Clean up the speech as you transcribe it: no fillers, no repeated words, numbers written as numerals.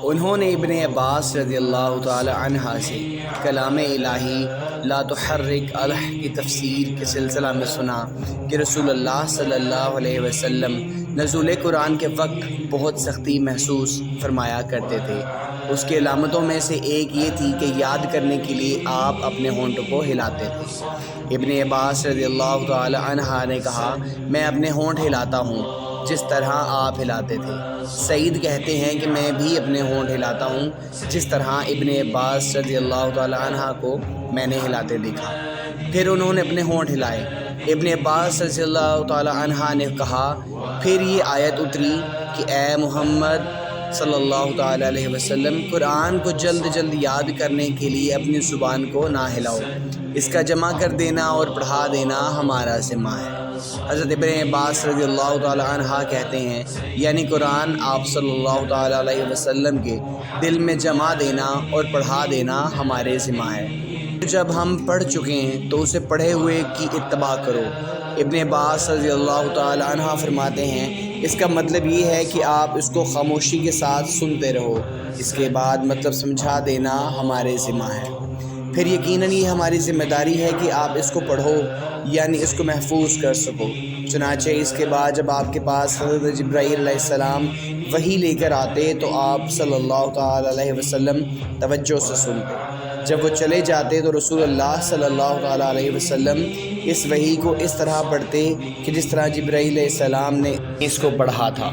انہوں نے ابن عباس رضی اللہ تعالی عنہ سے کلام الہی لا تحرک الح کی تفسیر کے سلسلہ میں سنا کہ رسول اللہ صلی اللہ علیہ وسلم نزول قرآن کے وقت بہت سختی محسوس فرمایا کرتے تھے۔ اس کی علامتوں میں سے ایک یہ تھی کہ یاد کرنے کے لیے آپ اپنے ہونٹوں کو ہلاتے تھے۔ ابن عباس رضی اللہ تعالی عنہ نے کہا، میں اپنے ہونٹ ہلاتا ہوں جس طرح آپ ہلاتے تھے۔ سعید کہتے ہیں کہ میں بھی اپنے ہونٹ ہلاتا ہوں جس طرح ابن عباس رضی اللہ تعالی عنہ کو میں نے ہلاتے دیکھا۔ پھر انہوں نے اپنے ہونٹ ہلائے۔ ابن عباس رضی اللہ تعالی عنہ نے کہا، پھر یہ آیت اتری کہ اے محمد صلی اللہ تعالی علیہ وسلم، قرآن کو جلد جلد یاد کرنے کے لیے اپنی زبان کو نہ ہلاؤ، اس کا جمع کر دینا اور پڑھا دینا ہمارا ذمہ ہے۔ حضرت ابن عباس رضی اللہ تعالی عنہ کہتے ہیں، یعنی قرآن آپ صلی اللہ تعالی علیہ وسلم کے دل میں جمع دینا اور پڑھا دینا ہمارے ذمہ ہے۔ جب ہم پڑھ چکے ہیں تو اسے پڑھے ہوئے کی اتباع کرو۔ ابن عباس رضی اللہ تعالی عنہ فرماتے ہیں، اس کا مطلب یہ ہے کہ آپ اس کو خاموشی کے ساتھ سنتے رہو، اس کے بعد مطلب سمجھا دینا ہمارے ذمہ ہے۔ پھر یقیناً یہ ہماری ذمہ داری ہے کہ آپ اس کو پڑھو، یعنی اس کو محفوظ کر سکو۔ چنانچہ اس کے بعد جب آپ کے پاس حضرت جبرائیل علیہ السلام وحی لے کر آتے تو آپ صلی اللہ تعالی علیہ وسلم توجہ سے سنتے۔ جب وہ چلے جاتے تو رسول اللہ صلی اللہ تعالی علیہ وسلم اس وحی کو اس طرح پڑھتے کہ جس طرح جبرائیل علیہ السلام نے اس کو پڑھا تھا۔